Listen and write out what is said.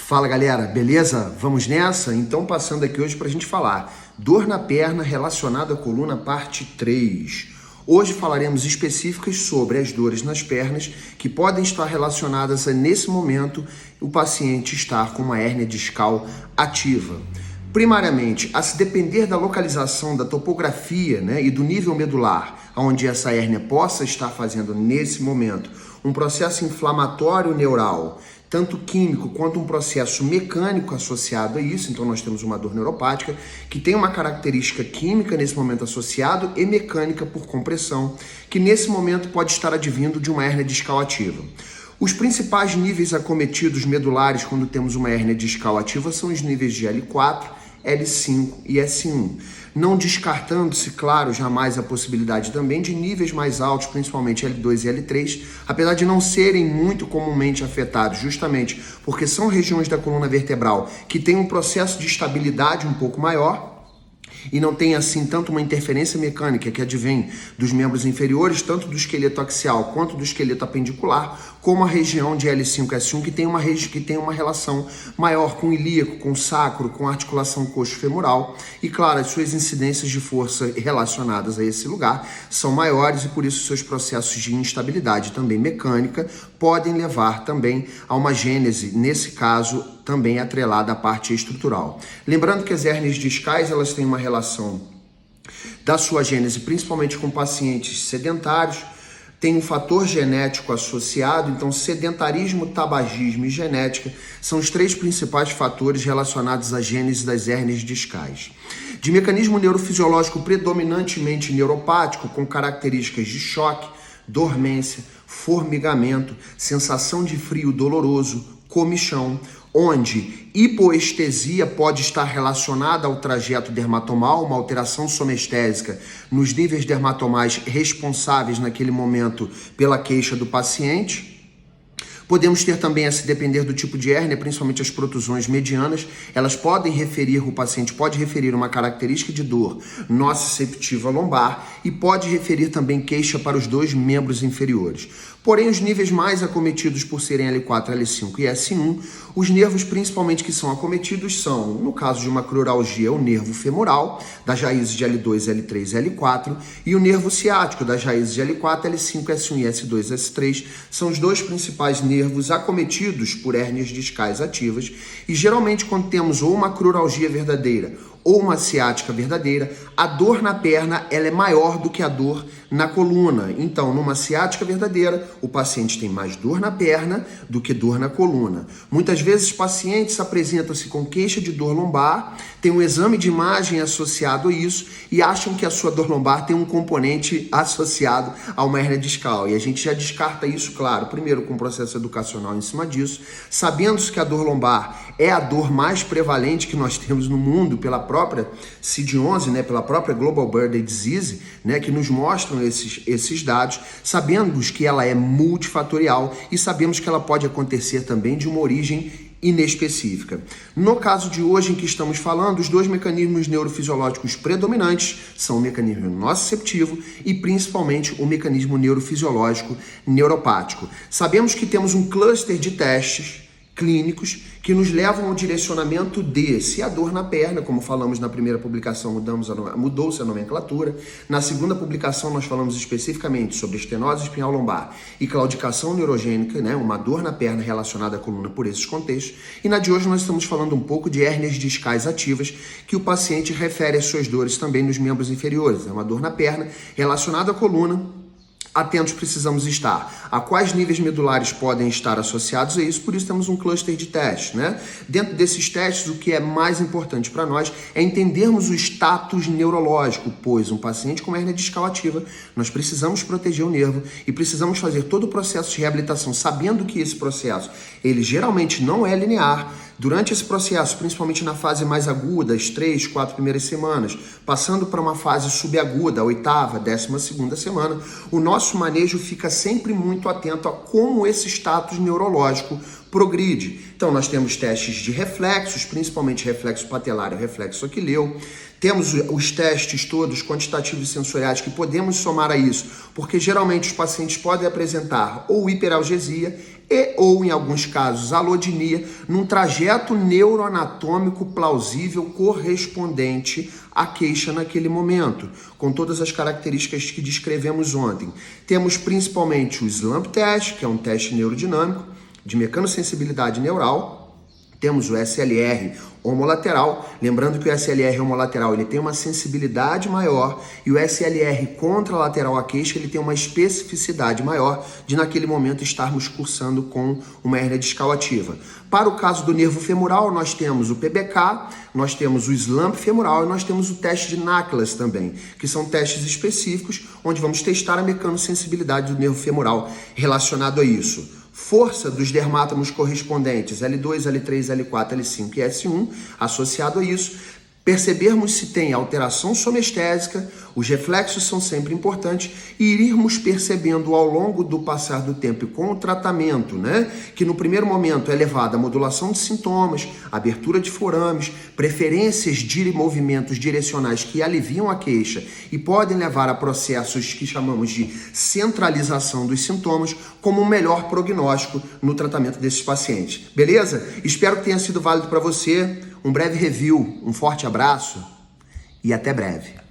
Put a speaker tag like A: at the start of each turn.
A: Fala galera, beleza? Vamos nessa? Então passando aqui hoje para a gente falar dor na perna relacionada à coluna parte 3. Hoje falaremos específicas sobre as dores nas pernas que podem estar relacionadas a, nesse momento, o paciente estar com uma hérnia discal ativa. Primariamente, a se depender da localização, da topografia, e do nível medular, onde essa hérnia possa estar fazendo nesse momento um processo inflamatório neural, tanto químico quanto um processo mecânico associado a isso. Então nós temos uma dor neuropática que tem uma característica química nesse momento associado e mecânica por compressão, que nesse momento pode estar advindo de uma hérnia discal ativa. Os principais níveis acometidos medulares quando temos uma hérnia discal ativa são os níveis de L4, L5 e S1. Não descartando-se, claro, jamais a possibilidade também de níveis mais altos, principalmente L2 e L3, apesar de não serem muito comumente afetados, justamente porque são regiões da coluna vertebral que têm um processo de estabilidade um pouco maior, e não tem assim tanto uma interferência mecânica que advém dos membros inferiores, tanto do esqueleto axial quanto do esqueleto apendicular, como a região de L5 e S1 que tem uma relação maior com o ilíaco, com o sacro, com a articulação coxo-femoral, e claro, as suas incidências de força relacionadas a esse lugar são maiores e por isso seus processos de instabilidade também mecânica podem levar também a uma gênese, nesse caso, também atrelada à parte estrutural. Lembrando que as hérnias discais, elas têm uma relação da sua gênese, principalmente com pacientes sedentários, tem um fator genético associado, então sedentarismo, tabagismo e genética são os três principais fatores relacionados à gênese das hérnias discais. De mecanismo neurofisiológico predominantemente neuropático, com características de choque, dormência, formigamento, sensação de frio doloroso, comichão, onde hipoestesia pode estar relacionada ao trajeto dermatomal, uma alteração somestésica nos níveis dermatomais responsáveis naquele momento pela queixa do paciente. Podemos ter também, a se depender do tipo de hérnia, principalmente as protusões medianas, elas podem referir, o paciente pode referir uma característica de dor nociceptiva lombar e pode referir também queixa para os dois membros inferiores. Porém, os níveis mais acometidos por serem L4, L5 e S1, os nervos principalmente que são acometidos são, no caso de uma cruralgia, o nervo femoral, das raízes de L2, L3 e L4, e o nervo ciático, das raízes de L4, L5, S1 e S2, S3, são os dois principais nervos acometidos por hérnias discais ativas, e geralmente quando temos ou uma cruralgia verdadeira ou uma ciática verdadeira, a dor na perna ela é maior do que a dor na coluna. Então, numa ciática verdadeira, o paciente tem mais dor na perna do que dor na coluna. Muitas vezes, pacientes apresentam-se com queixa de dor lombar, tem um exame de imagem associado a isso e acham que a sua dor lombar tem um componente associado a uma hérnia discal. E a gente já descarta isso, claro, primeiro com um processo educacional em cima disso, sabendo que a dor lombar é a dor mais prevalente que nós temos no mundo pela própria CID-11, pela própria Global Burden Disease, que nos mostram esses dados, sabemos que ela é multifatorial e sabemos que ela pode acontecer também de uma origem inespecífica. No caso de hoje em que estamos falando, os dois mecanismos neurofisiológicos predominantes são o mecanismo nociceptivo e principalmente o mecanismo neurofisiológico neuropático. Sabemos que temos um cluster de testes clínicos que nos levam ao direcionamento de se a dor na perna, como falamos na primeira publicação, mudou-se a nomenclatura. Na segunda publicação nós falamos especificamente sobre estenose espinhal lombar e claudicação neurogênica, uma dor na perna relacionada à coluna por esses contextos. E na de hoje nós estamos falando um pouco de hérnias discais ativas, que o paciente refere às suas dores também nos membros inferiores. É uma dor na perna relacionada à coluna. Atentos precisamos estar a quais níveis medulares podem estar associados a isso, por isso temos um cluster de testes, Dentro desses testes, o que é mais importante para nós é entendermos o status neurológico, pois um paciente com hérnia discal ativa, nós precisamos proteger o nervo e precisamos fazer todo o processo de reabilitação, sabendo que esse processo, ele geralmente não é linear. Durante esse processo, principalmente na fase mais aguda, as 3, 4 primeiras semanas, passando para uma fase subaguda, a 8ª, 12ª semana, o nosso manejo fica sempre muito atento a como esse status neurológico progride. Então nós temos testes de reflexos, principalmente reflexo patelar e reflexo aquileu. Temos os testes todos quantitativos e sensoriais que podemos somar a isso, porque geralmente os pacientes podem apresentar ou hiperalgesia ou, em alguns casos, alodinia, num trajeto neuroanatômico plausível correspondente à queixa naquele momento, com todas as características que descrevemos ontem. Temos principalmente o SLAMP test, que é um teste neurodinâmico de mecanosensibilidade neural. Temos o SLR homolateral, lembrando que o SLR homolateral ele tem uma sensibilidade maior e o SLR contralateral à queixa ele tem uma especificidade maior de naquele momento estarmos cursando com uma hérnia discal ativa. Para o caso do nervo femoral, nós temos o PBK, nós temos o SLAMP femoral e nós temos o teste de Nachlas também, que são testes específicos onde vamos testar a mecanosensibilidade do nervo femoral relacionado a isso. Força dos dermátomos correspondentes L2, L3, L4, L5 e S1, associado a isso, percebermos se tem alteração sonestésica, os reflexos são sempre importantes, e irmos percebendo ao longo do passar do tempo e com o tratamento, né, que no primeiro momento é levada a modulação de sintomas, abertura de forames, preferências de movimentos direcionais que aliviam a queixa e podem levar a processos que chamamos de centralização dos sintomas como um melhor prognóstico no tratamento desses pacientes. Beleza? Espero que tenha sido válido para você. Um breve review, um forte abraço e até breve.